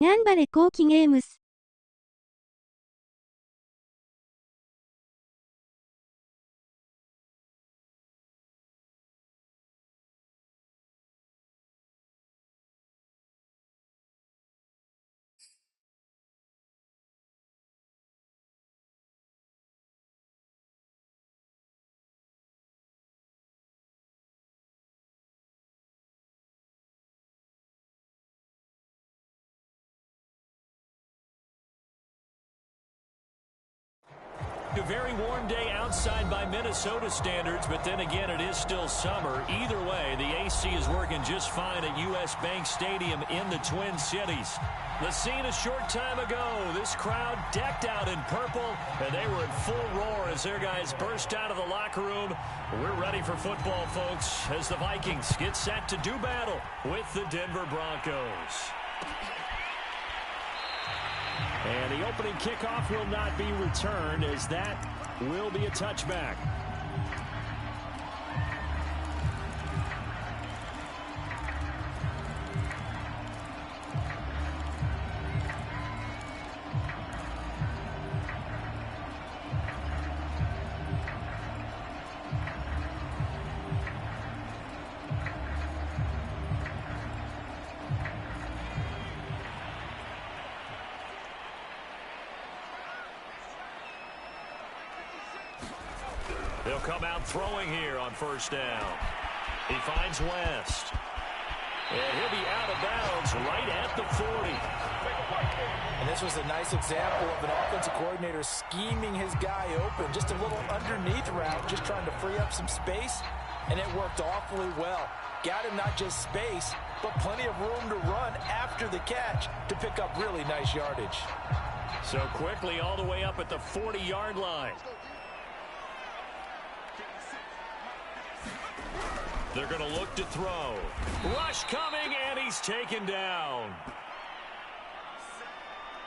頑張れ後期ゲームス。A very warm day outside by Minnesota standards, but then again, it is still summer. Either way, the AC is working just fine at U.S. Bank Stadium in the Twin Cities. The scene a short time ago, this crowd decked out in purple, and they were in full roar as their guys burst out of the locker room. We're ready for football, folks, as the Vikings get set to do battle with the Denver Broncos. And the opening kickoff will not be returned, as that will be a touchback. They'll come out throwing here on first down. He finds West. And he'll be out of bounds right at the 40. And this was a nice example of an offensive coordinator scheming his guy open. Just a little underneath route, just trying to free up some space. And it worked awfully well. Got him not just space, but plenty of room to run after the catch to pick up really nice yardage. So quickly all the way up at the 40-yard line. They're going to look to throw. Rush coming, and he's taken down.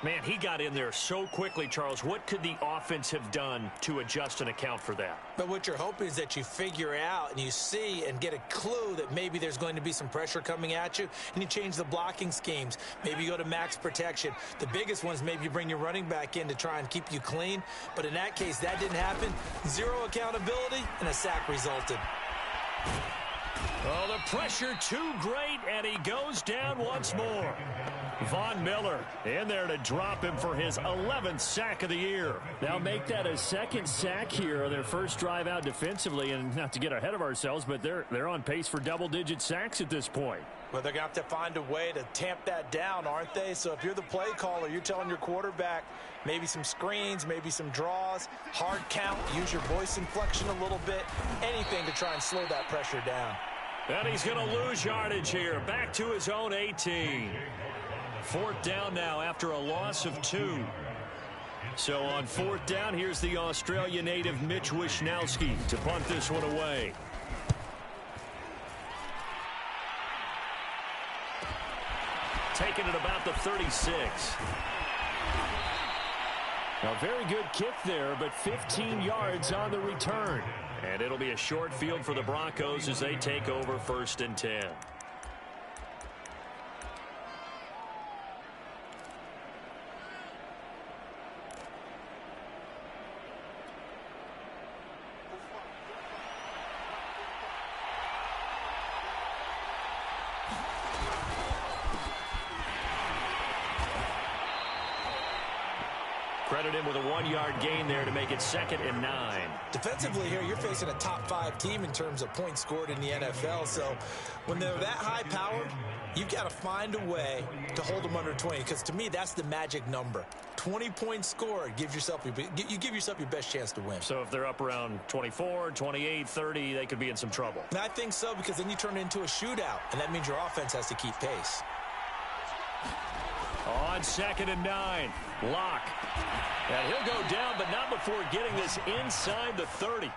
Man, he got in there so quickly, Charles. What could the offense have done to adjust and account for that? But what you're hoping is that you figure out and you see and get a clue that maybe there's going to be some pressure coming at you, and you change the blocking schemes. Maybe you go to max protection. The biggest ones, maybe you bring your running back in to try and keep you clean. But in that case, that didn't happen. Zero accountability, and a sack resulted. Oh, the pressure too great, and he goes down once more. Von Miller in there to drop him for his 11th sack of the year. They'll make that a second sack here on their first drive out defensively, and not to get ahead of ourselves, but they're on pace for double-digit sacks at this point. Well, they're going to have to find a way to tamp that down, aren't they? So if you're the play caller, you're telling your quarterback maybe some screens, maybe some draws, hard count, use your voice inflection a little bit, anything to try and slow that pressure down. And he's going to lose yardage here, back to his own 18. Fourth down now after a loss of 2. So on fourth down, here's the Australia native Mitch Wishnowsky to punt this one away. Taking it about the 36. A very good kick there, but 15 yards on the return. And it'll be a short field for the Broncos as they take over 1st and 10. Credit him with a 1-yard gain there to make it 2nd and 9. Defensively here, you're facing a top 5 team in terms of points scored in the NFL. So when they're that high-powered, you've got to find a way to hold them under 20. Because to me, that's the magic number. 20 points scored gives yourself you give yourself your best chance to win. So if they're up around 24, 28, 30, they could be in some trouble. And I think so, because then you turn it into a shootout, and that means your offense has to keep pace. On 2nd and 9, Locke. And he'll go down, but not before getting this inside the 30.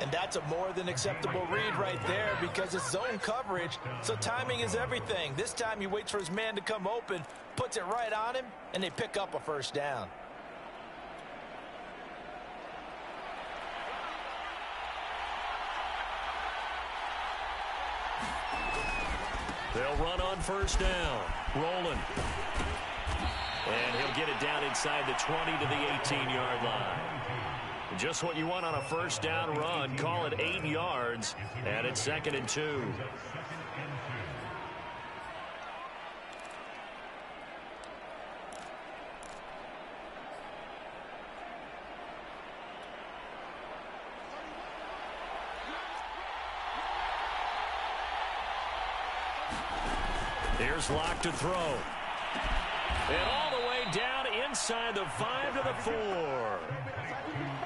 And that's a more than acceptable read right there, because it's zone coverage, so timing is everything. This time he waits for his man to come open, puts it right on him, and they pick up a first down. They'll run on first down. Rolling. And he'll get it down inside the 20 to the 18-yard line. Just what you want on a first down run. Call it 8 yards. And it's 2nd and 2. Here's Locke to throw. And all the way down inside the 5 to the 4.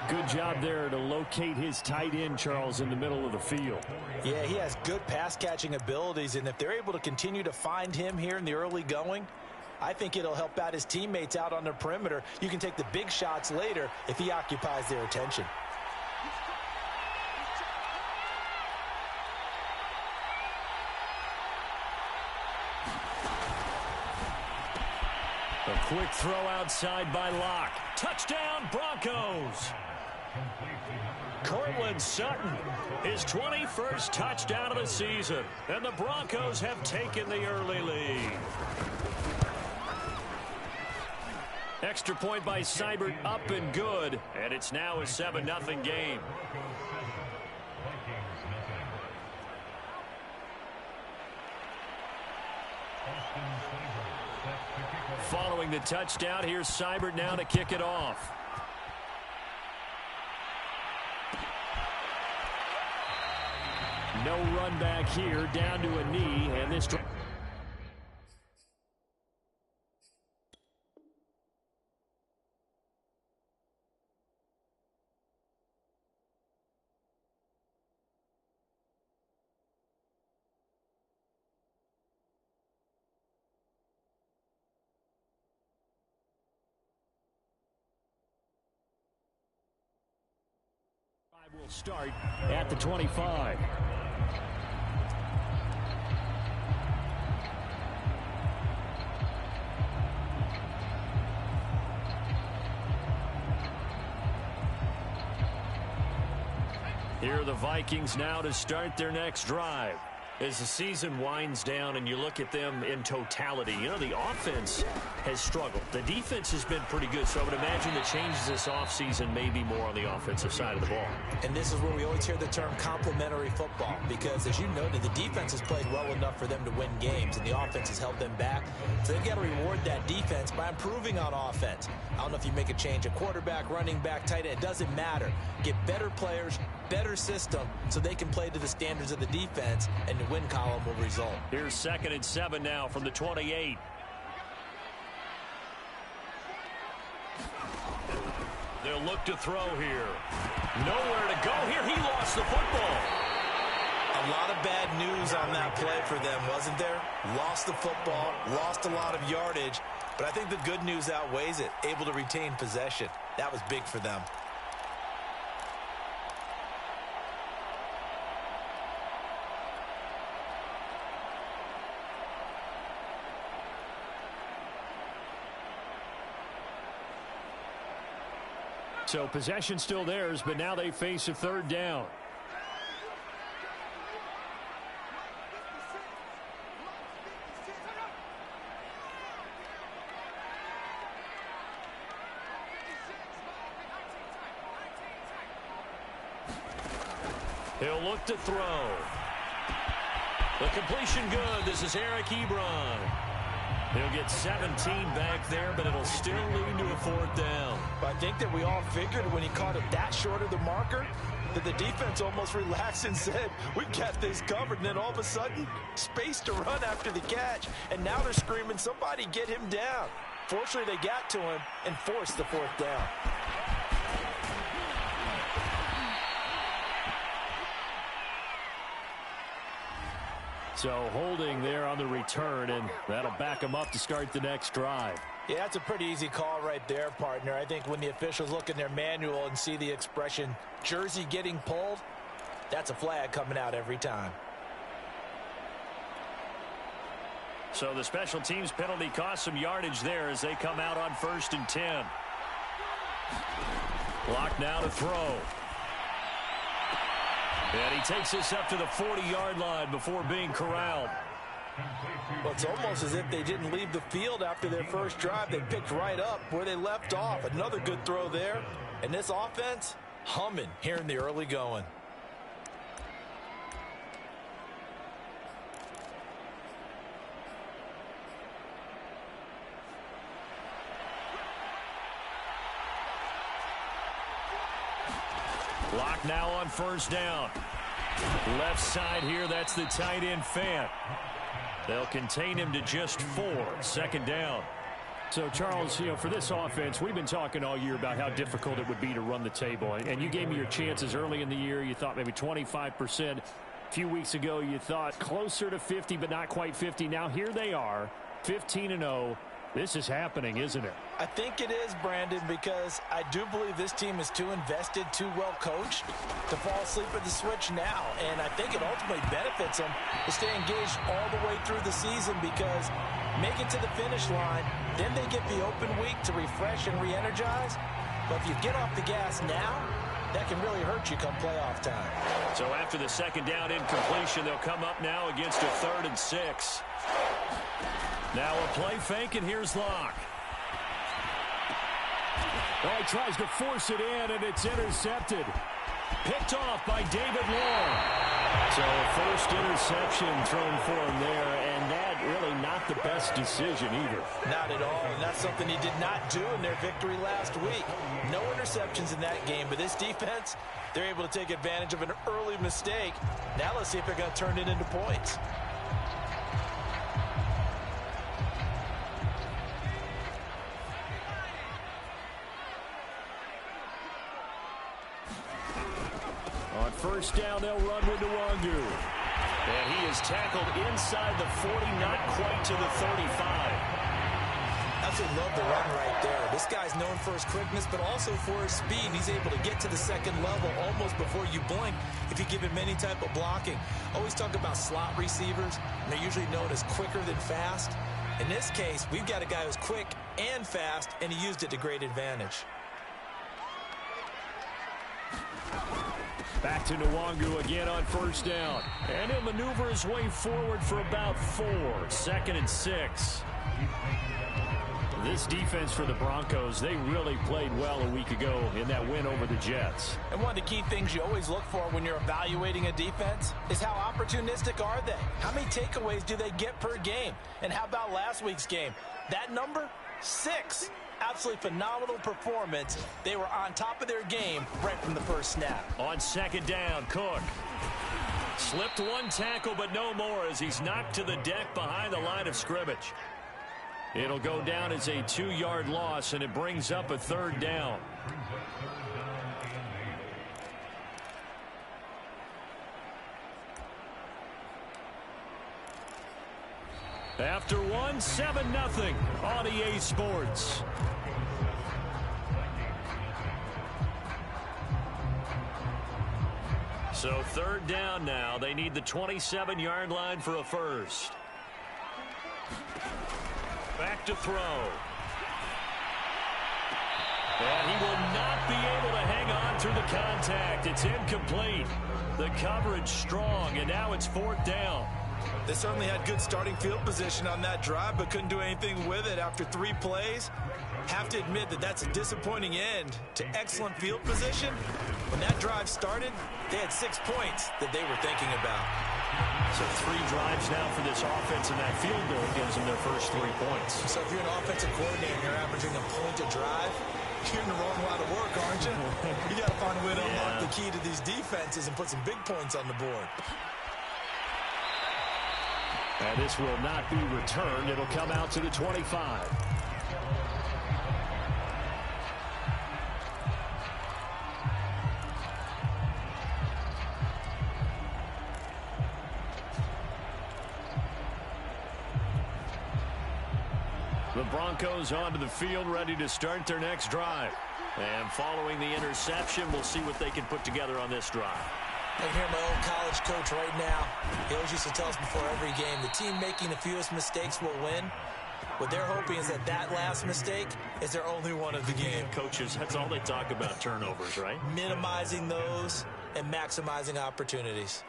Good job there to locate his tight end, Charles, in the middle of the field. Yeah, he has good pass-catching abilities, and if they're able to continue to find him here in the early going, I think it'll help out his teammates out on the perimeter. You can take the big shots later if he occupies their attention. A quick throw outside by Locke. Touchdown, Broncos. Cortland Sutton, his 21st touchdown of the season. And the Broncos have taken the early lead. Extra point by Seibert, up and good. And it's now a 7-0 game. Following the touchdown, here's Seibert now to kick it off. No run back here, down to a knee, and this... will start at the 25. Here are the Vikings now to start their next drive. As the season winds down and you look at them in totality, you know, the offense has struggled. The defense has been pretty good, so I would imagine the changes this offseason may be more on the offensive side of the ball. And this is where we always hear the term complementary football, because as you noted, the defense has played well enough for them to win games, and the offense has held them back. So they've got to reward that defense by improving on offense. I don't know if you make a change, a quarterback, running back, tight end, it doesn't matter. Get better players, better system, so they can play to the standards of the defense, and the win column will result. Here's 2nd and 7 now from the 28. They'll look to throw here. Nowhere to go here. He lost the football. A lot of bad news on that play for them, wasn't there? Lost the football, lost a lot of yardage, but I think the good news outweighs it. Able to retain possession. That was big for them. So possession still theirs, but now they face a 3rd down. He'll look to throw. The completion good. This is Eric Ebron. He'll get 17 back there, but it'll still lead to a 4th down. But I think that we all figured when he caught it that short of the marker that the defense almost relaxed and said, we've got this covered. And then all of a sudden, space to run after the catch. And now they're screaming, somebody get him down. Fortunately, they got to him and forced the 4th down. So holding there on the return, and that'll back him up to start the next drive. Yeah, that's a pretty easy call right there, partner. I think when the officials look in their manual and see the expression, jersey getting pulled, that's a flag coming out every time. So the special teams penalty cost some yardage there as they come out on 1st and 10. Locke now to throw. And he takes this up to the 40-yard line before being corralled. Well, it's almost as if they didn't leave the field after their first drive. They picked right up where they left off. Another good throw there. And this offense, humming here in the early going. Lock now on first down. Left side here, that's the tight end Fant. They'll contain him to just 4. Second down. So, Charles, for this offense, we've been talking all year about how difficult it would be to run the table. And you gave me your chances early in the year. You thought maybe 25%. A few weeks ago, you thought closer to 50, but not quite 50. Now, here they are, 15-0. This is happening, isn't it? I think it is, Brandon, because I do believe this team is too invested, too well coached to fall asleep at the switch now. And I think it ultimately benefits them to stay engaged all the way through the season, because make it to the finish line, then they get the open week to refresh and re-energize. But if you get off the gas now, that can really hurt you come playoff time. So after the second down incompletion, they'll come up now against a 3rd and 6. Now a play fake, and here's Locke. Oh, he tries to force it in, and it's intercepted. Picked off by David Long. So a first interception thrown for him there, and that really not the best decision either. Not at all, and that's something he did not do in their victory last week. No interceptions in that game, but this defense, they're able to take advantage of an early mistake. Now let's see if they're going to turn it into points. On first down, they'll run with Nwangu. And he is tackled inside the 40, not quite to the 35. Absolutely love the run right there. This guy's known for his quickness, but also for his speed. He's able to get to the second level almost before you blink if you give him any type of blocking. Always talk about slot receivers, and they're usually known as quicker than fast. In this case, we've got a guy who's quick and fast, and he used it to great advantage. Back to Nwangu again on first down. And he'll maneuver his way forward for about 4. 2nd and 6. This defense for the Broncos, they really played well a week ago in that win over the Jets. And one of the key things you always look for when you're evaluating a defense is how opportunistic are they? How many takeaways do they get per game? And how about last week's game? That number? 6. Absolutely phenomenal performance. They were on top of their game right from the first snap. On second down, Cook. Slipped one tackle, but no more as he's knocked to the deck behind the line of scrimmage. It'll go down as a 2-yard loss, and it brings up a 3rd down. After one, 7-0 on EA Sports. So 3rd down now. They need the 27-yard line for a first. Back to throw. And he will not be able to hang on through the contact. It's incomplete. The coverage strong, and now it's 4th down. They certainly had good starting field position on that drive, but couldn't do anything with it after 3 plays. Have to admit that that's a disappointing end to excellent field position. When that drive started, they had 6 points that they were thinking about. So 3 drives now for this offense, and that field goal gives them their first 3 points. So if you're an offensive coordinator and you're averaging a point a drive, you're in the wrong line of work, aren't you? You got to find a way to unlock the key to these defenses and put some big points on the board. And this will not be returned. It'll come out to the 25. The Broncos onto the field, ready to start their next drive. And following the interception, we'll see what they can put together on this drive. I can hear my old college coach right now. He always used to tell us before every game, the team making the fewest mistakes will win. What they're hoping is that that last mistake is their only one of the game. Coaches, that's all they talk about, turnovers, right? Minimizing those and maximizing opportunities.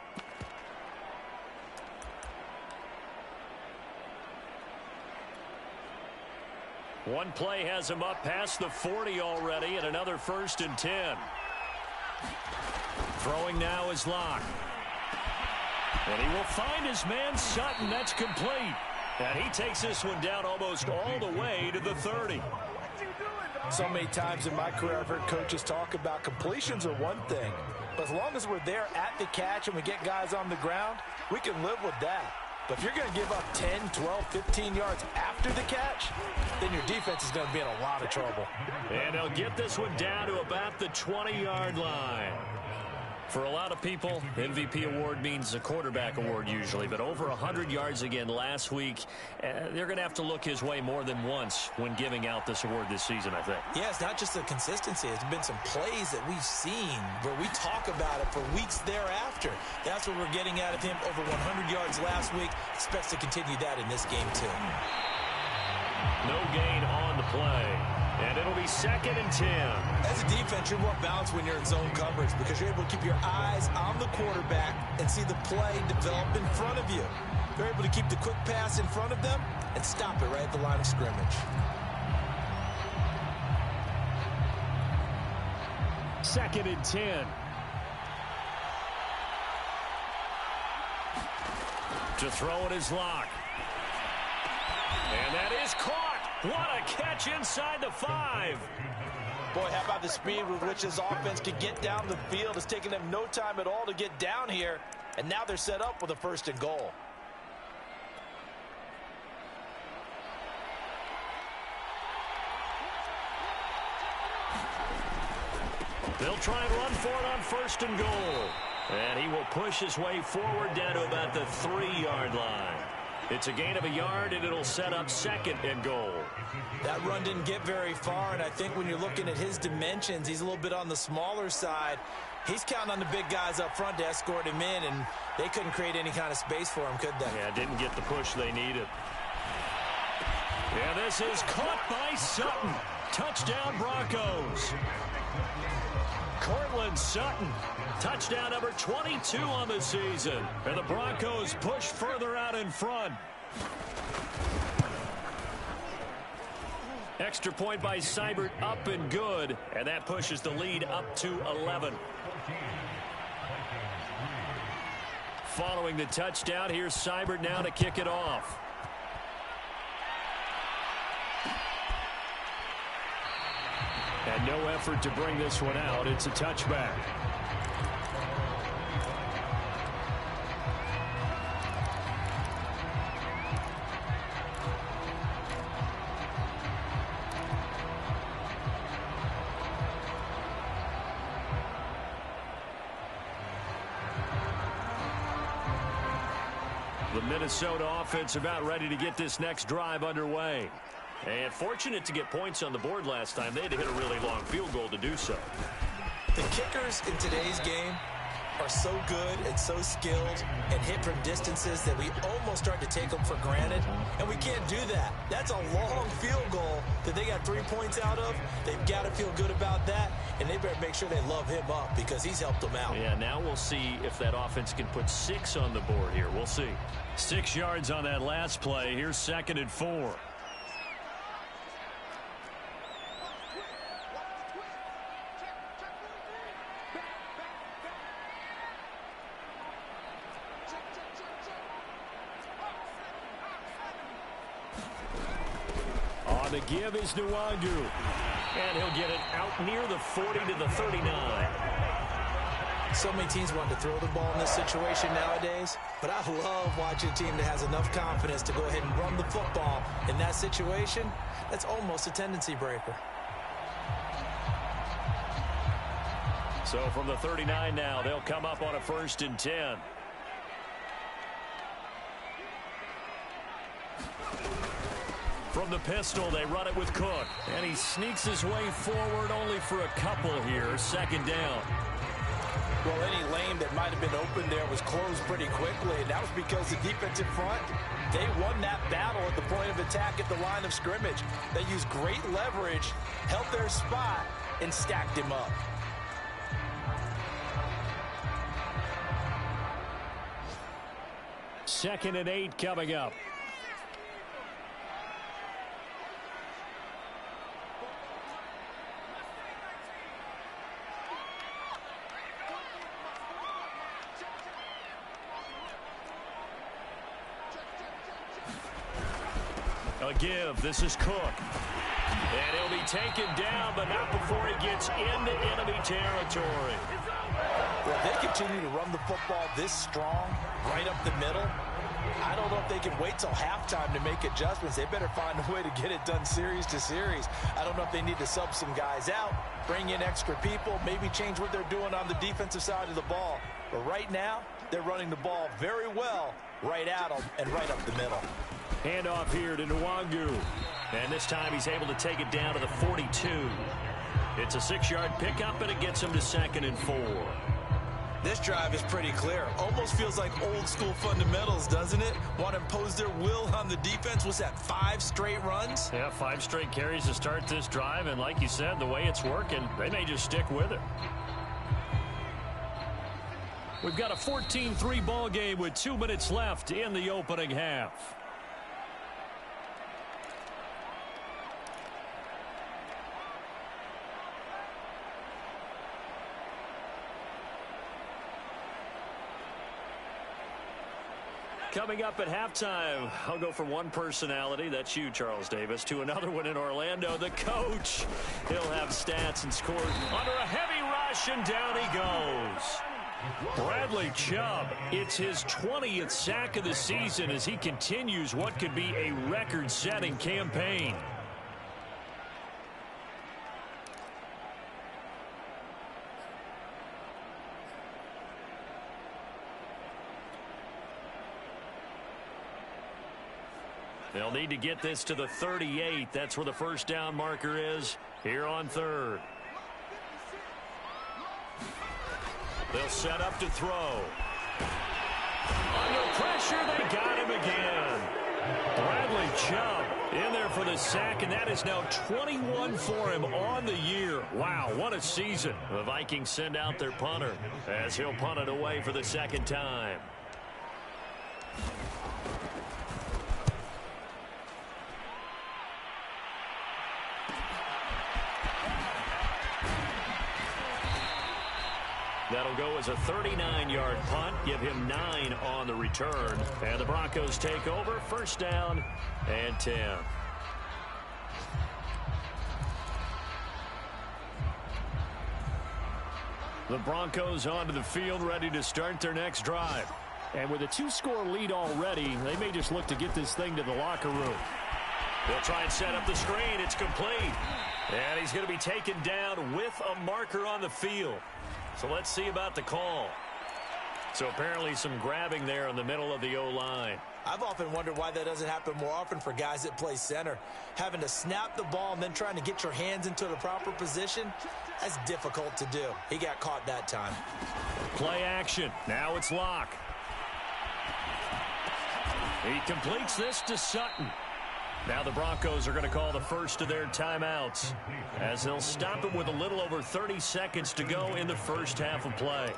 One play has him up past the 40 already, and another 1st and 10. Throwing now is Locke. And he will find his man Sutton. That's complete. And he takes this one down almost all the way to the 30. So many times in my career I've heard coaches talk about completions are one thing. But as long as we're there at the catch and we get guys on the ground, we can live with that. But if you're going to give up 10, 12, 15 yards after the catch, then your defense is going to be in a lot of trouble. And they'll get this one down to about the 20-yard line. For a lot of people, MVP award means a quarterback award usually, but over 100 yards again last week. They're going to have to look his way more than once when giving out this award this season, I think. Yeah, it's not just the consistency. It's been some plays that we've seen where we talk about it for weeks thereafter. That's what we're getting out of him. Over 100 yards last week. Expects to continue that in this game, too. No gain on the play. And it'll be 2nd and 10. As a defense, you're more balanced when you're in zone coverage because you're able to keep your eyes on the quarterback and see the play develop in front of you. You're able to keep the quick pass in front of them and stop it right at the line of scrimmage. 2nd and 10. To throw it is Locke. And that is caught. What a catch inside the 5. Boy, how about the speed with which this offense can get down the field? It's taken them no time at all to get down here. And now they're set up with a 1st and goal. They'll try and run for it on 1st and goal. And he will push his way forward down to about the 3-yard line. It's a gain of a yard, and it'll set up 2nd and goal. That run didn't get very far, and I think when you're looking at his dimensions, he's a little bit on the smaller side. He's counting on the big guys up front to escort him in, and they couldn't create any kind of space for him, could they? Yeah, didn't get the push they needed. Yeah, this is caught by Sutton. Touchdown, Broncos. Cortland Sutton. Touchdown number 22 on the season. And the Broncos push further out in front. Extra point by Seibert, up and good. And that pushes the lead up to 11. Following the touchdown, here's Seibert now to kick it off. And no effort to bring this one out. It's a touchback. The Minnesota offense about ready to get this next drive underway. And fortunate to get points on the board last time. They had to hit a really long field goal to do so. The kickers in today's game are so good and so skilled and hit from distances that we almost start to take them for granted. And we can't do that. That's a long field goal that they got 3 points out of. They've got to feel good about that. And they better make sure they love him up because he's helped them out. Yeah, now we'll see if that offense can put 6 on the board here. We'll see. 6 yards on that last play. Here's 2nd and 4. On the give is Nwangu. And he'll get it out near the 40 to the 39. So many teams want to throw the ball in this situation nowadays, but I love watching a team that has enough confidence to go ahead and run the football in that situation. That's almost a tendency breaker. So from the 39 now, they'll come up on a 1st and 10. From the pistol, they run it with Cook. And he sneaks his way forward only for a couple here. 2nd down. Well, any lane that might have been open there was closed pretty quickly, and that was because the defense in front, they won that battle at the point of attack at the line of scrimmage. They used great leverage, held their spot, and stacked him up. Second and 8 coming up. A give. This is Cook. And he'll be taken down, but not before he gets into enemy territory. Well, if they continue to run the football this strong, right up the middle, I don't know if they can wait till halftime to make adjustments. They better find a way to get it done series to series. I don't know if they need to sub some guys out, bring in extra people, maybe change what they're doing on the defensive side of the ball. But right now, they're running the ball very well right at them and right up the middle. Handoff here to Nwangu. And this time he's able to take it down to the 42. It's a 6-yard pickup, and it gets him to 2nd and 4. This drive is pretty clear. Almost feels like old school fundamentals, doesn't it? Want to impose their will on the defense. Was that 5 straight runs? Yeah, 5 straight carries to start this drive. And like you said, the way it's working, they may just stick with it. We've got a 14-3 ball game with 2 minutes left in the opening half. Coming up at halftime, I'll go from one personality, that's you, Charles Davis, to another one in Orlando, the coach. He'll have stats and scores under a heavy rush, and down he goes. Bradley Chubb, it's his 20th sack of the season as he continues what could be a record-setting campaign. They'll need to get this to the 38. That's where the first down marker is here on 3rd. They'll set up to throw. Under pressure, they got him again. Bradley Chubb in there for the sack, and that is now 21 for him on the year. Wow, what a season. The Vikings send out their punter as he'll punt it away for the 2nd time. That'll go as a 39-yard punt, give him 9 on the return. And the Broncos take over, 1st down and 10. The Broncos onto the field, ready to start their next drive. And with a 2-score lead already, they may just look to get this thing to the locker room. They'll try and set up the screen. It's complete. And he's going to be taken down with a marker on the field. So let's see about the call. So apparently some grabbing there in the middle of the O-line. I've often wondered why that doesn't happen more often for guys that play center. Having to snap the ball and then trying to get your hands into the proper position, that's difficult to do. He got caught that time. Play action. Now it's Locke. He completes this to Sutton. Now the Broncos are going to call the first of their timeouts as they'll stop it with a little over 30 seconds to go in the first half of play.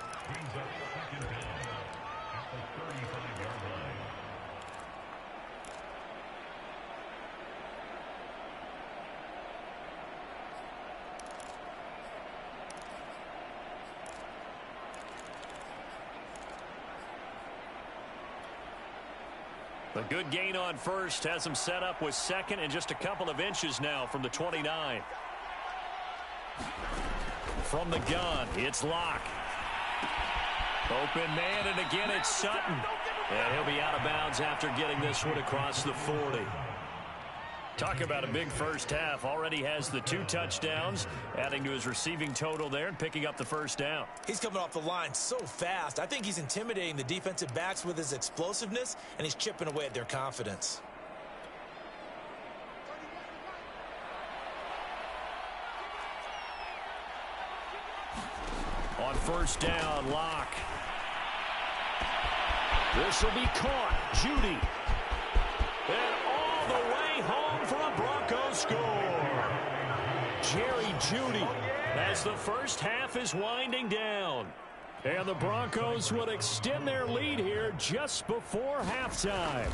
A good gain on first has him set up with 2nd and just a couple of inches now from the 29. From the gun, it's Locke. Open man, and again it's Sutton. And he'll be out of bounds after getting this one across the 40. Talk about a big first half. Already has the 2 touchdowns, adding to his receiving total there and picking up the first down. He's coming off the line so fast. I think he's intimidating the defensive backs with his explosiveness, and he's chipping away at their confidence. On first down, Locke. This will be caught. Judy. And all the way home for a Broncos score. Jerry Judy as the first half is winding down. And the Broncos would extend their lead here just before halftime.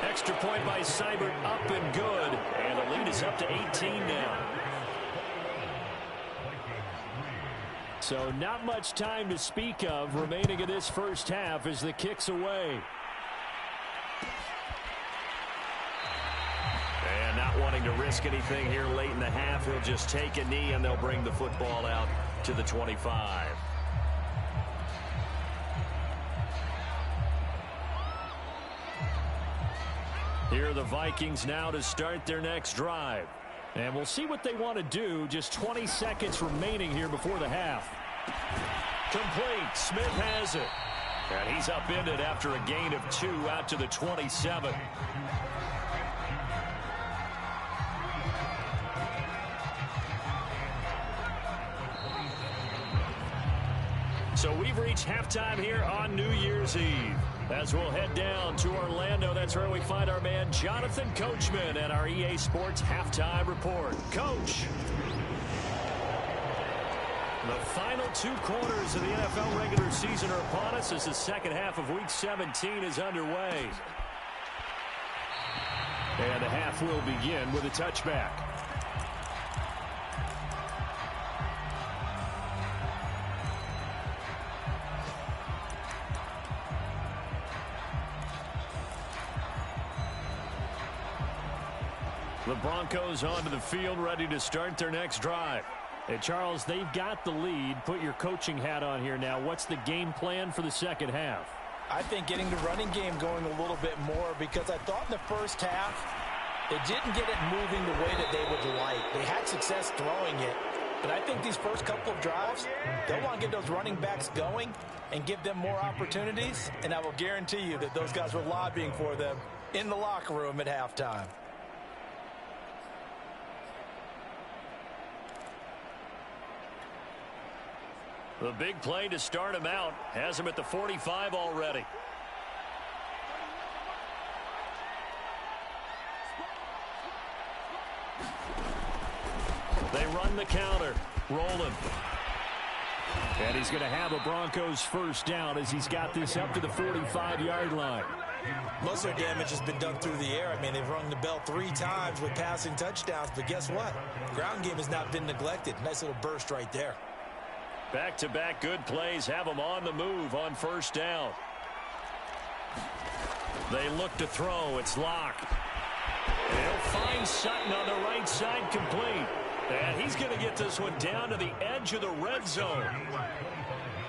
Extra point by Seibert, up and good. And the lead is up to 18 now. So not much time to speak of remaining in this first half as the kick's away. not wanting to risk anything here late in the half. He'll just take a knee, and they'll bring the football out to the 25. Here are the Vikings now to start their next drive. And we'll see what they want to do. Just 20 seconds remaining here before the half. Complete. Smith has it. And he's upended after a gain of 2 out to the 27. So we've reached halftime here on New Year's Eve. As we'll head down to Orlando, that's where we find our man Jonathan Coachman and our EA Sports Halftime Report. Coach. The final 2 quarters of the NFL regular season are upon us as the second half of week 17 is underway. And the half will begin with a touchback. The Broncos onto the field, ready to start their next drive. Hey, Charles, they've got the lead. Put your coaching hat on here now. What's the game plan for the second half? I think getting the running game going a little bit more, because I thought in the first half they didn't get it moving the way that they would like. They had success throwing it, but I think these first couple of drives, they'll want to get those running backs going and give them more opportunities, and I will guarantee you that those guys were lobbying for them in the locker room at halftime. The big play to start him out has him at the 45 already. They run the counter. Rolling. And he's going to have a Broncos first down as he's got this up to the 45-yard line. Most of their damage has been done through the air. I mean, they've rung the bell 3 times with passing touchdowns, but guess what? Ground game has not been neglected. Nice little burst right there. Back-to-back good plays have them on the move on first down. They look to throw. It's locked. And he'll find Sutton on the right side, complete. And he's going to get this one down to the edge of the red zone.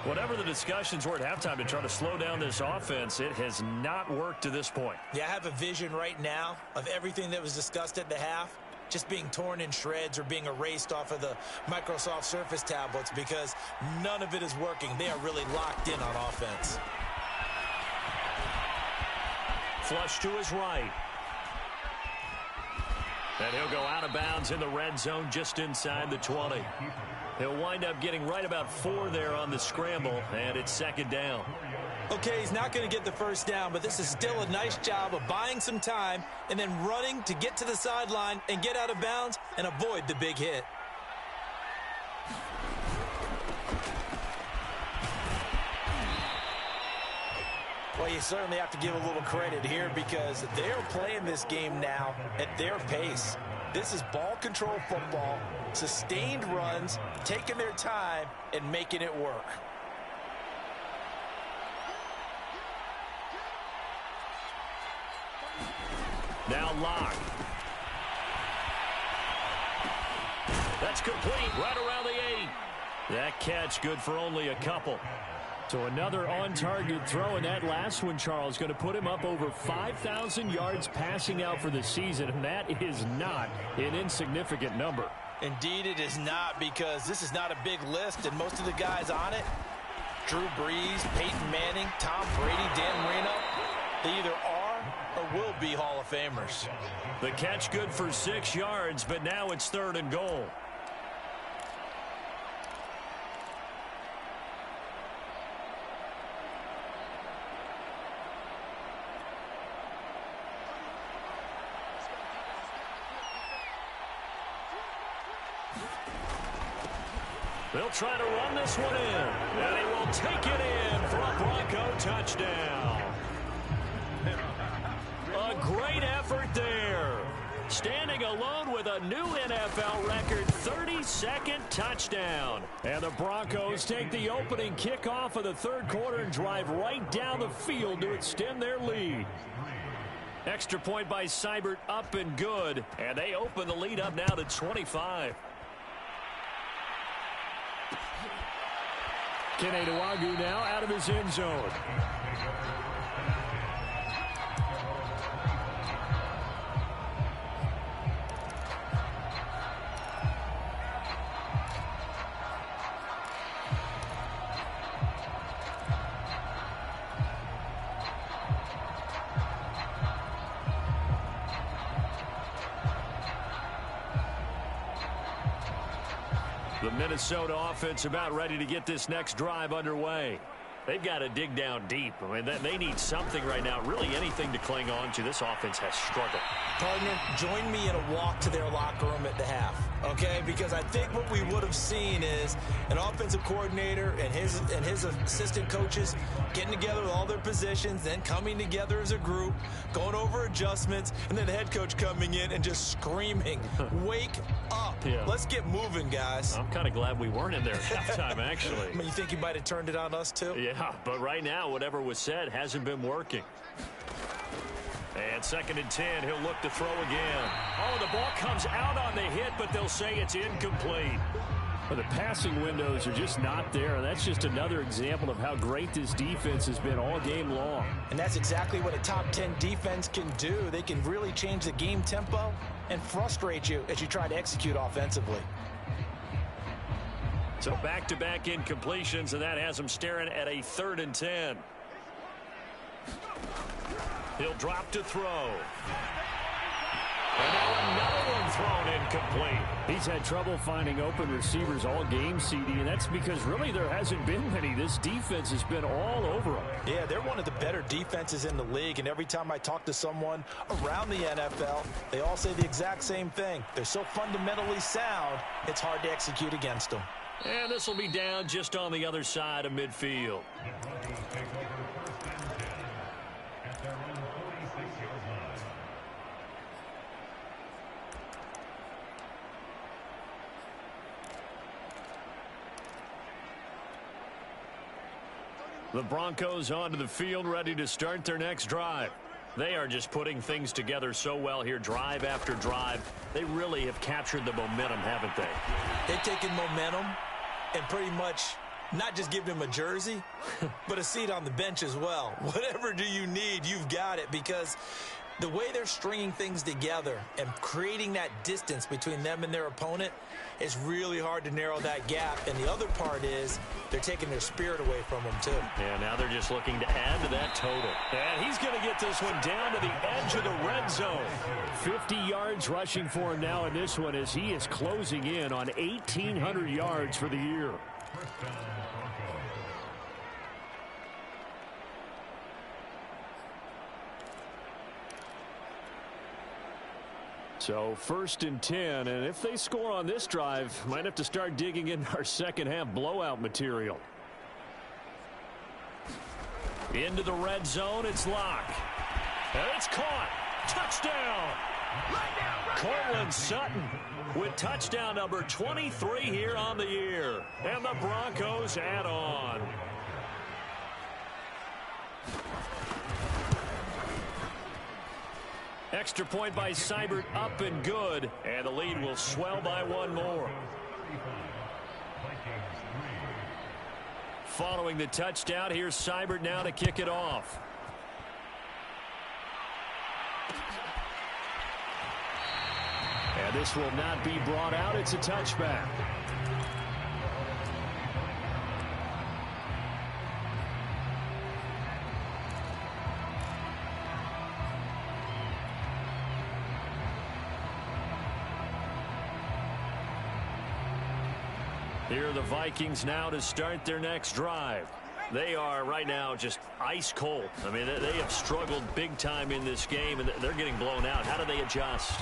Whatever the discussions were at halftime to try to slow down this offense, it has not worked to this point. Yeah, I have a vision right now of everything that was discussed at the half just being torn in shreds or being erased off of the Microsoft Surface tablets, because none of it is working. They are really locked in on offense. Flush to his right. And he'll go out of bounds in the red zone just inside the 20. He'll wind up getting right about 4 there on the scramble, and it's second down. Okay, he's not going to get the first down, but this is still a nice job of buying some time and then running to get to the sideline and get out of bounds and avoid the big hit. Well, you certainly have to give a little credit here, because they're playing this game now at their pace. This is ball control football, sustained runs, taking their time and making it work. Now Locke. That's complete right around the 8. That catch good for only a couple. So another on-target throw, and that last one, Charles, going to put him up over 5,000 yards passing out for the season, and that is not an insignificant number. Indeed it is not, because this is not a big list, and most of the guys on it, Drew Brees, Peyton Manning, Tom Brady, Dan Marino, they either are or will be Hall of Famers. The catch good for 6 yards, but now it's 3rd and goal. They'll try to run this one in, and he will take it in for a Bronco touchdown. A great effort there. Standing alone with a new NFL record 32nd touchdown. And the Broncos take the opening kickoff of the 3rd quarter and drive right down the field to extend their lead. Extra point by Seibert, up and good. And they open the lead up now to 25. Keneduagu now out of his end zone. The Minnesota offense about ready to get this next drive underway. They've got to dig down deep. I mean, they need something right now, really anything to cling on to. This offense has struggled. Partner, join me in a walk to their locker room at the half, okay? Because I think what we would have seen is an offensive coordinator and his assistant coaches getting together with all their positions, then coming together as a group, going over adjustments, and then the head coach coming in and just screaming, wake up. Yeah. Let's get moving, guys. I'm kind of glad we weren't in there at halftime, actually. I mean, you think he might have turned it on us, too? Yeah, but right now, whatever was said hasn't been working. And 2nd and 10, he'll look to throw again. Oh, the ball comes out on the hit, but they'll say it's incomplete. Well, the passing windows are just not there, and that's just another example of how great this defense has been all game long. And that's exactly what a top 10 defense can do. They can really change the game tempo and frustrate you as you try to execute offensively. So back-to-back incompletions, and that has him staring at a 3rd and 10. He'll drop to throw. And now another one thrown incomplete. He's had trouble finding open receivers all game, CD, and that's because really there hasn't been many. This defense has been all over them. Yeah, they're one of the better defenses in the league, and every time I talk to someone around the NFL, they all say the exact same thing. They're so fundamentally sound, it's hard to execute against them. And this will be down just on the other side of midfield. The Broncos onto the field, ready to start their next drive. They are just putting things together so well here, drive after drive. They really have captured the momentum, haven't they? They've taken momentum and pretty much not just give him a jersey, but a seat on the bench as well. Whatever do you need, you've got it, because the way they're stringing things together and creating that distance between them and their opponent, it's really hard to narrow that gap. And the other part is they're taking their spirit away from them, too. Yeah, now they're just looking to add to that total. And he's going to get this one down to the edge of the red zone. 50 yards rushing for him now in this one as he is closing in on 1,800 yards for the year. So 1st and 10, and if they score on this drive, might have to start digging in our second half blowout material. Into the red zone, it's Locke. And it's caught. Touchdown. Cortland Sutton with touchdown number 23 here on the year. And the Broncos add on. Extra point by Seibert, up and good. And the lead will swell by one more. Following the touchdown, here's Seibert now to kick it off. And this will not be brought out. It's a touchback. Here are the Vikings now to start their next drive. They are right now just ice cold. I mean, they have struggled big time in this game, and they're getting blown out. How do they adjust?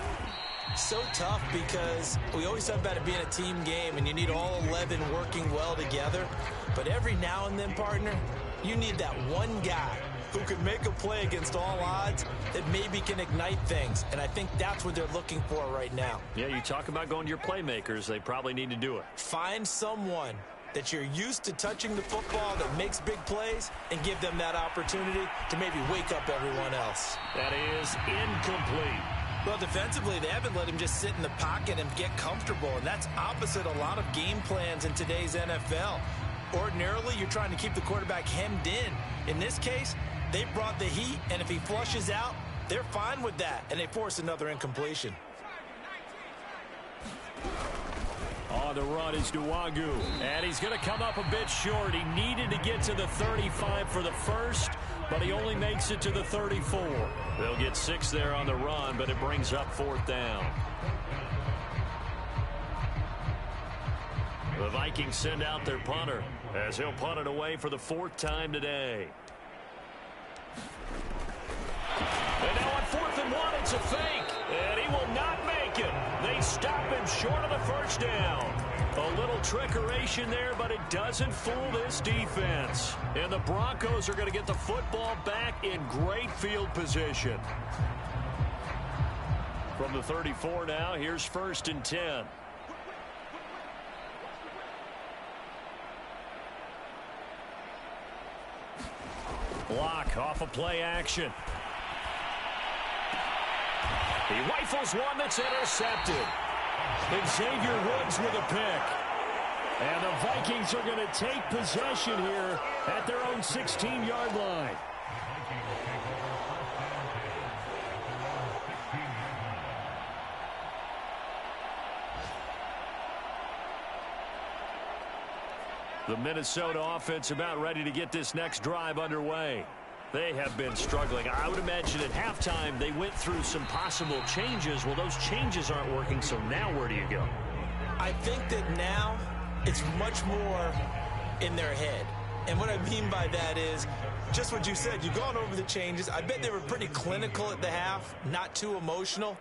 So tough, because we always talk about it being a team game, and you need all 11 working well together. But every now and then, partner, you need that one guy who can make a play against all odds that maybe can ignite things. And I think that's what they're looking for right now. Yeah, you talk about going to your playmakers. They probably need to do it. Find someone that you're used to touching the football that makes big plays and give them that opportunity to maybe wake up everyone else. That is incomplete. Well, defensively, they haven't let him just sit in the pocket and get comfortable, and that's opposite a lot of game plans in today's NFL. Ordinarily, you're trying to keep the quarterback hemmed in. In this case, they brought the heat, and if he flushes out, they're fine with that, and they force another incompletion. On the run is Nwangu, and he's going to come up a bit short. He needed to get to the 35 for the first, but he only makes it to the 34. They'll get 6 there on the run, but it brings up 4th down. The Vikings send out their punter as he'll punt it away for the 4th time today. And now on 4th and 1, it's a fake, and he will not make it. They stop him short of the first down. A little trickeration there, but it doesn't fool this defense. And the Broncos are going to get the football back in great field position. From the 34 now, here's 1st and 10. Block off of play action. He rifles one that's intercepted. And Xavier Woods with a pick. And the Vikings are going to take possession here at their own 16-yard line. The Minnesota offense about ready to get this next drive underway. They have been struggling. I would imagine at halftime they went through some possible changes. Well, those changes aren't working, so now where do you go? I think that now it's much more in their head. And what I mean by that is just what you said. You've gone over the changes. I bet they were pretty clinical at the half, not too emotional.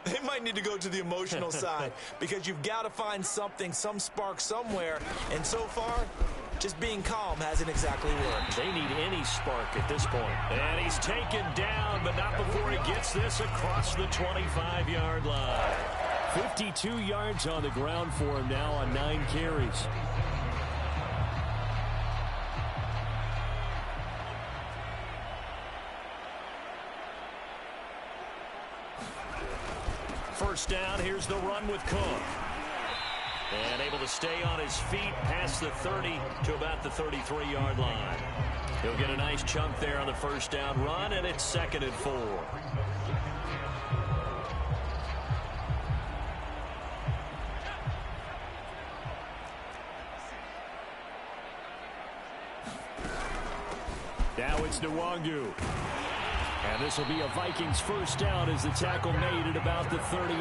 They might need to go to the emotional side because you've got to find something, some spark somewhere. And so far, just being calm hasn't exactly worked. They need any spark at this point. And he's taken down, but not before he gets this across the 25-yard line. 52 yards on the ground for him now on 9 carries. First down, here's the run with Cook. And able to stay on his feet past the 30 to about the 33-yard line. He'll get a nice chunk there on the first down run, and it's 2nd and 4. Now it's Nwangu. And this will be a Vikings first down as the tackle made at about the 38.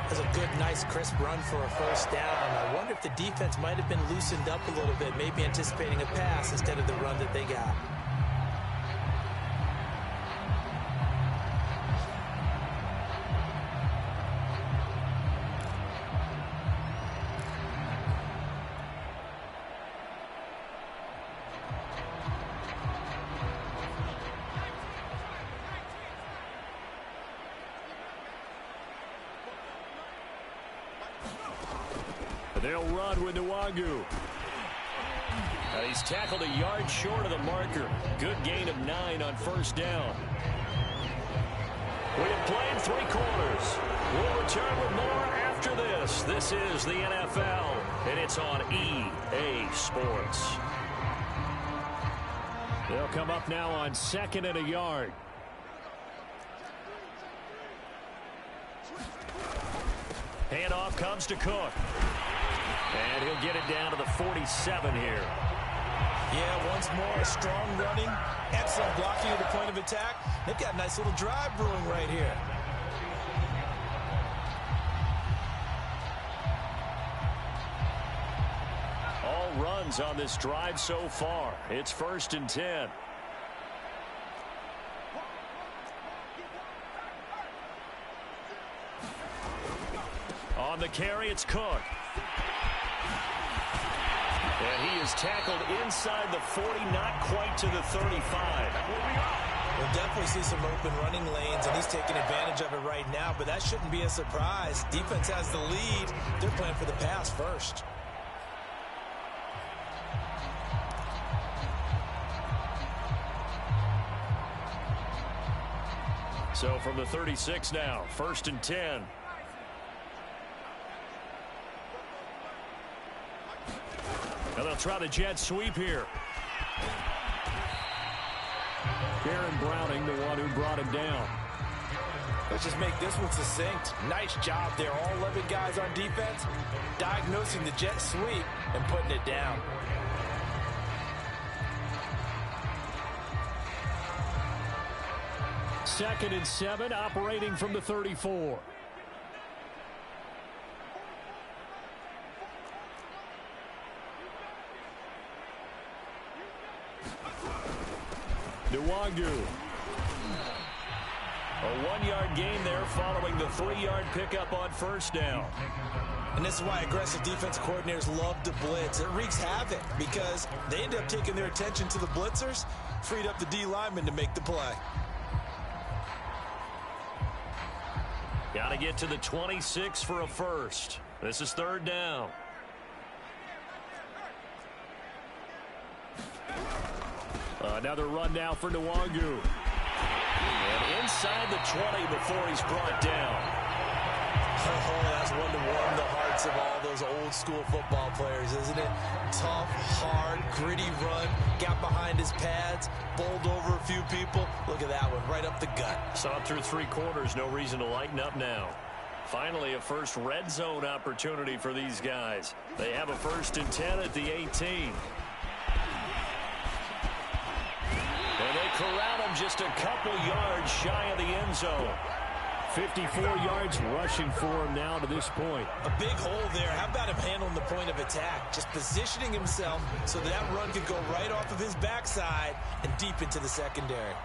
That's a good, nice, crisp run for a first down. I wonder if the defense might have been loosened up a little bit, maybe anticipating a pass instead of the run that they got. They'll run with Nwangu. And he's tackled a yard short of the marker. Good gain of 9 on first down. We have played 3 quarters. We'll return with more after this. This is the NFL, and it's on EA Sports. They'll come up now on 2nd and a yard. Handoff comes to Cook. And he'll get it down to the 47 here. Yeah, once more, strong running, excellent blocking at the point of attack. They've got a nice little drive brewing right here. All runs on this drive so far. It's 1st and 10. On the carry, it's Cook. And he is tackled inside the 40, not quite to the 35. We'll definitely see some open running lanes, and he's taking advantage of it right now, but that shouldn't be a surprise. Defense has the lead. They're playing for the pass first. So from the 36 now, 1st and 10. Now they'll try the jet sweep here. Aaron Browning, the one who brought him down. Let's just make this one succinct. Nice job there. All 11 guys on defense diagnosing the jet sweep and putting it down. Second and 7, operating from the 34. Nwangu. A 1-yard gain there following the 3-yard pickup on 1st down. And this is why aggressive defense coordinators love to blitz. It wreaks havoc because they end up taking their attention to the blitzers, freed up the D lineman to make the play. Got to get to the 26 for a first. This is 3rd down. Another run now for Nwangu. And inside the 20 before he's brought down. Oh, that's one to warm the hearts of all those old school football players, isn't it? Tough, hard, gritty run, got behind his pads, bowled over a few people. Look at that one, right up the gut. Saw it through 3 quarters, no reason to lighten up now. Finally, a first red zone opportunity for these guys. They have a 1st and 10 at the 18. And they corral him just a couple yards shy of the end zone. 54 yards rushing for him now to this point. A big hole there. How about him handling the point of attack? Just positioning himself so that run could go right off of his backside and deep into the secondary.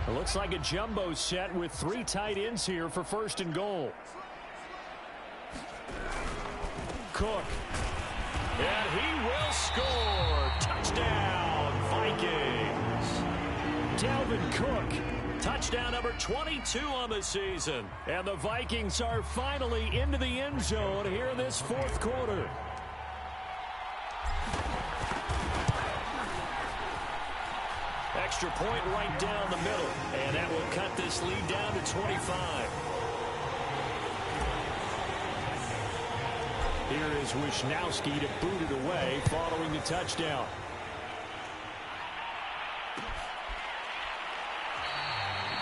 It looks like a jumbo set with 3 tight ends here for 1st and goal. Cook. And he will score. Touchdown, Vikings. Dalvin Cook. Touchdown number 22 on the season. And the Vikings are finally into the end zone here in this 4th quarter. Extra point right down the middle. And that will cut this lead down to 25. Here is Wisnowski to boot it away following the touchdown.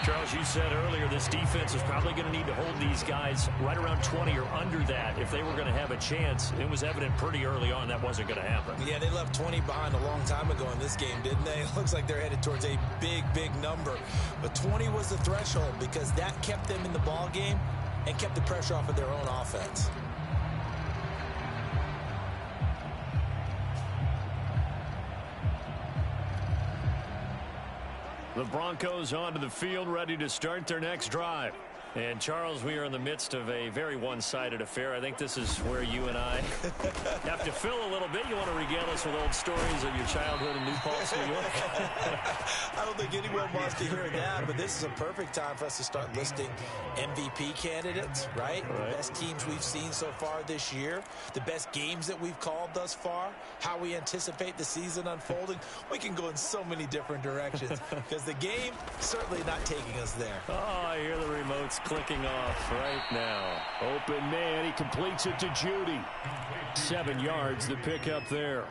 Charles, you said earlier this defense is probably going to need to hold these guys right around 20 or under that if they were going to have a chance. It was evident pretty early on that wasn't going to happen. Yeah, they left 20 behind a long time ago in this game, didn't they? It looks like they're headed towards a big, big number. But 20 was the threshold because that kept them in the ball game and kept the pressure off of their own offense. The Broncos onto the field, ready to start their next drive. And, Charles, we are in the midst of a very one-sided affair. I think this is where you and I have to fill a little bit. You want to regale us with old stories of your childhood in New Paltz, New York? I don't think anyone wants to hear that, but this is a perfect time for us to start listing MVP candidates, right? The best teams we've seen so far this year, the best games that we've called thus far, how we anticipate the season unfolding. We can go in so many different directions because the game certainly not taking us there. Oh, I hear the remotes clicking off right now. Open man, he completes it to Judy. 7 yards, the pickup there.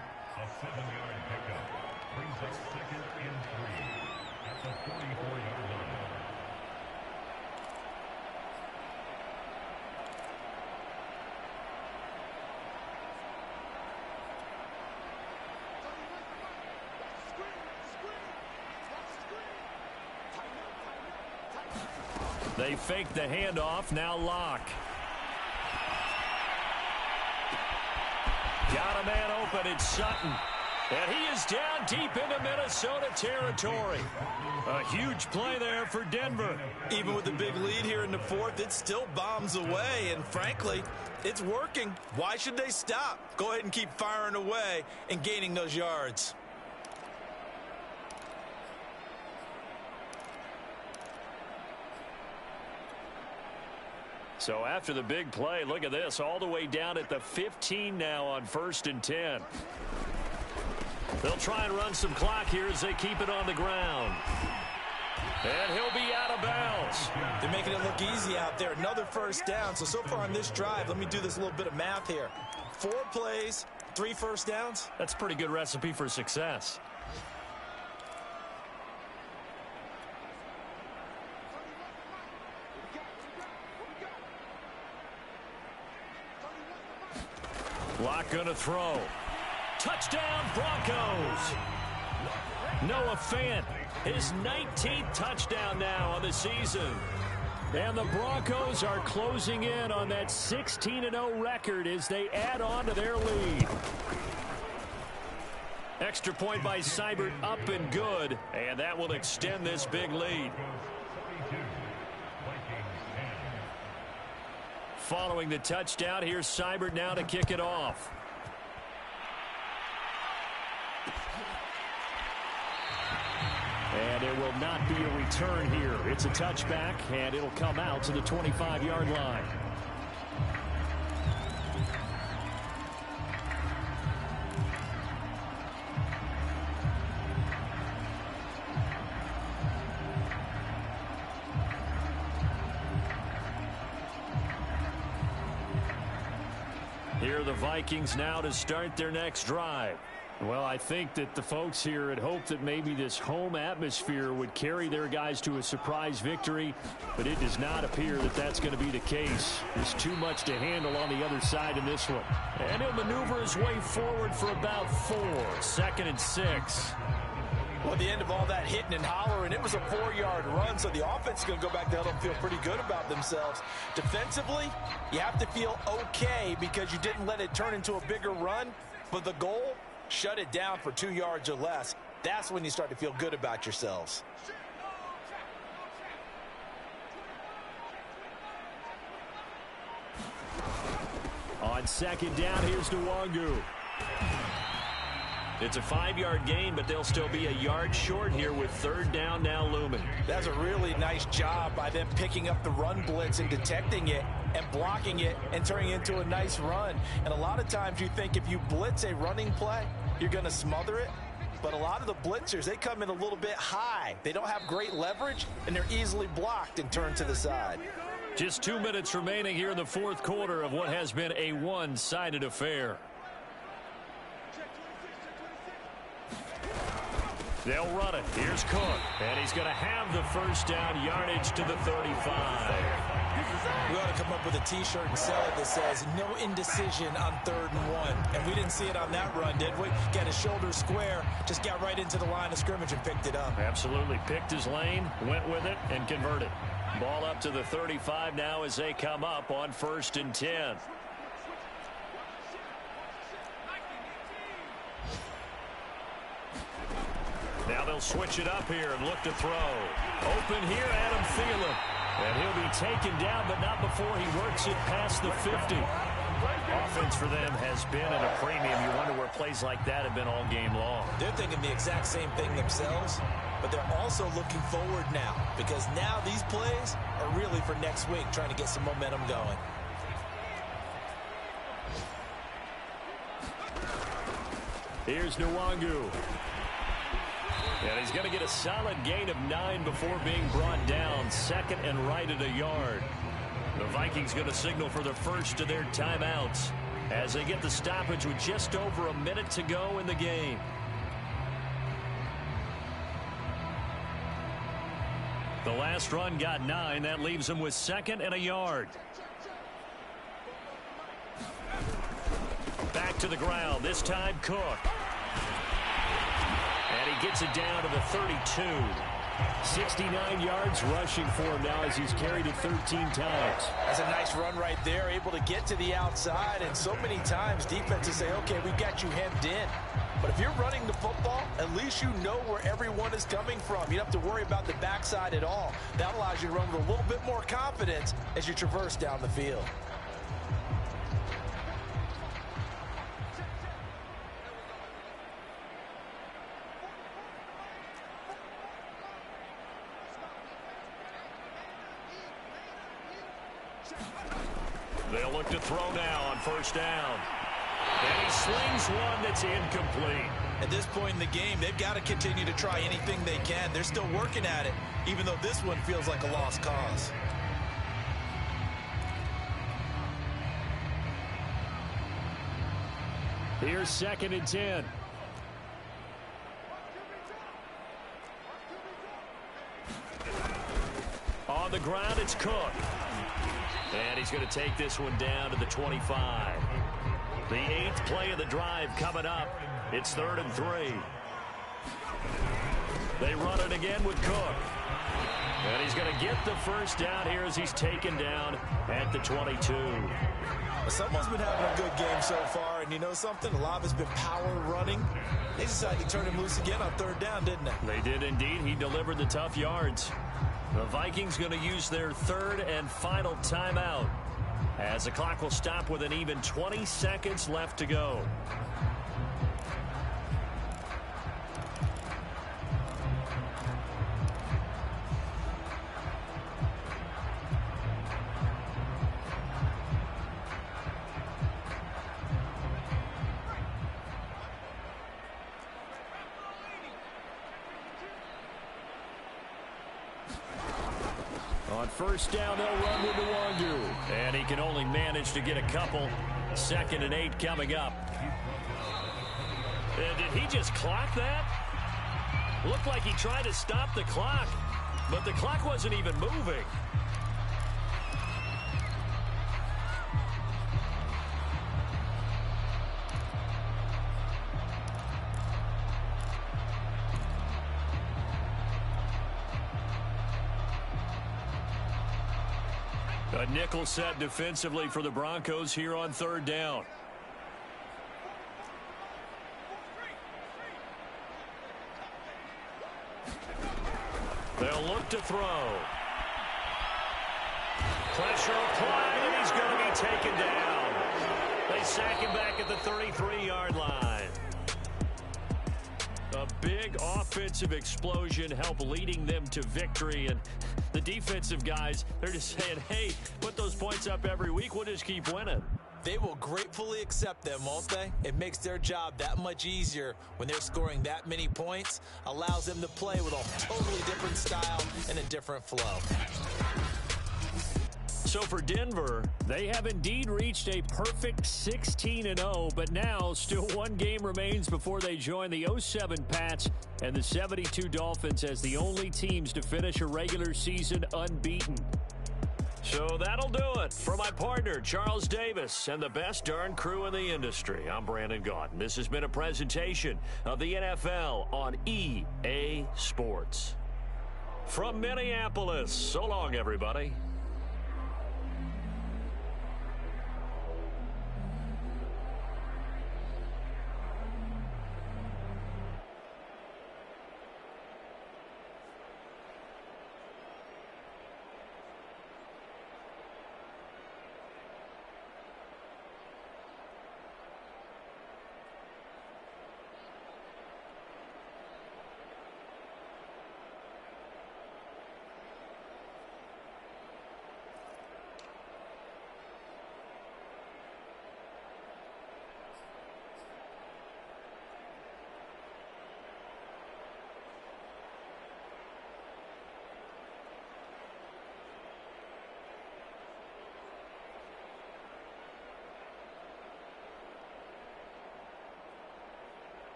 They fake the handoff, now Locke. Got a man open, it's Sutton. And he is down deep into Minnesota territory. A huge play there for Denver. Even with the big lead here in the 4th, it still bombs away. And frankly, it's working. Why should they stop? Go ahead and keep firing away and gaining those yards. So after the big play, look at this, all the way down at the 15 now on 1st and 10. They'll try and run some clock here as they keep it on the ground. And he'll be out of bounds. They're making it look easy out there. Another first down. So far on this drive, let me do this little bit of math here. 4 plays, 3 first downs. That's a pretty good recipe for success. Lock gonna throw. Touchdown, Broncos. Noah Fant, his 19th touchdown now on the season. And the Broncos are closing in on that 16-0 record as they add on to their lead. Extra point by Seibert up and good, and that will extend this big lead. Following the touchdown, here's Seibert now to kick it off. And there will not be a return here. It's a touchback, and it'll come out to the 25-yard line. Here are the Vikings now to start their next drive. Well, I think that the folks here had hoped that maybe this home atmosphere would carry their guys to a surprise victory, but it does not appear that that's going to be the case. There's too much to handle on the other side in this one. And he'll maneuver his way forward for about 4. 2nd and 6. Well, at the end of all that hitting and hollering, it was a 4-yard run, so the offense is going to go back there and feel pretty good about themselves. Defensively, you have to feel okay because you didn't let it turn into a bigger run, but the goal, shut it down for 2 yards or less. That's when you start to feel good about yourselves. On 2nd down, here's Nwangu. It's a 5-yard gain, but they'll still be a yard short here with 3rd down now looming. That's a really nice job by them picking up the run blitz and detecting it and blocking it and turning it into a nice run. And a lot of times you think if you blitz a running play, you're going to smother it. But a lot of the blitzers, they come in a little bit high. They don't have great leverage, and they're easily blocked and turned to the side. Just 2 minutes remaining here in the 4th quarter of what has been a one-sided affair. They'll run it. Here's Cook. And he's going to have the first down, yardage to the 35. We ought to come up with a T-shirt and sell it that says, no indecision on 3rd and 1. And we didn't see it on that run, did we? Got his shoulders square, just got right into the line of scrimmage and picked it up. Absolutely. Picked his lane, went with it, and converted. Ball up to the 35 now as they come up on 1st and 10. Now they'll switch it up here and look to throw. Open here, Adam Thielen. And he'll be taken down, but not before he works it past the 50. Offense for them has been at a premium. You wonder where plays like that have been all game long. They're thinking the exact same thing themselves, but they're also looking forward now because now these plays are really for next week, trying to get some momentum going. Here's Nwangu. And he's going to get a solid gain of 9 before being brought down. 2nd and right at a yard. The Vikings going to signal for the first of their timeouts as they get the stoppage with just over a minute to go in the game. The last run got 9. That leaves them with 2nd and a yard. Back to the ground. This time Cook. And he gets it down to the 32. 69 yards rushing for him now as he's carried it 13 times. That's a nice run right there, able to get to the outside. And so many times defenses say, okay, we've got you hemmed in. But if you're running the football, at least you know where everyone is coming from. You don't have to worry about the backside at all. That allows you to run with a little bit more confidence as you traverse down the field. They'll look to throw now on 1st down. And he slings one that's incomplete. At this point in the game, they've got to continue to try anything they can. They're still working at it, even though this one feels like a lost cause. Here's 2nd and 10. On the ground, it's Cook. And he's going to take this one down to the 25. The 8th play of the drive coming up. It's 3rd and 3. They run it again with Cook. And he's going to get the first down here as he's taken down at the 22. Someone's been having a good game so far, and you know something? A lot of it's been power running. They decided to turn him loose again on 3rd down, didn't they? They did indeed. He delivered the tough yards. The Vikings going to use their 3rd and final timeout as the clock will stop with an even 20 seconds left to go. On 1st down, they'll run with the Wandu. And he can only manage to get a couple. 2nd and 8 coming up. Did he just clock that? Looked like he tried to stop the clock, but the clock wasn't even moving. A nickel set defensively for the Broncos here on 3rd down. They'll look to throw. Pressure applied, and he's going to be taken down. They sack him back at the 33-yard line. A big offensive explosion helped leading them to victory, and the defensive guys, they're just saying, hey, put those points up every week, we'll just keep winning. They will gratefully accept them, won't they? It makes their job that much easier when they're scoring that many points, allows them to play with a totally different style and a different flow. So for Denver, they have indeed reached a perfect 16-0, but now still one game remains before they join the 07 Pats and the 72 Dolphins as the only teams to finish a regular season unbeaten. So that'll do it for my partner, Charles Davis, and the best darn crew in the industry. I'm Brandon Gaudin. This has been a presentation of the NFL on EA Sports. From Minneapolis, so long, everybody.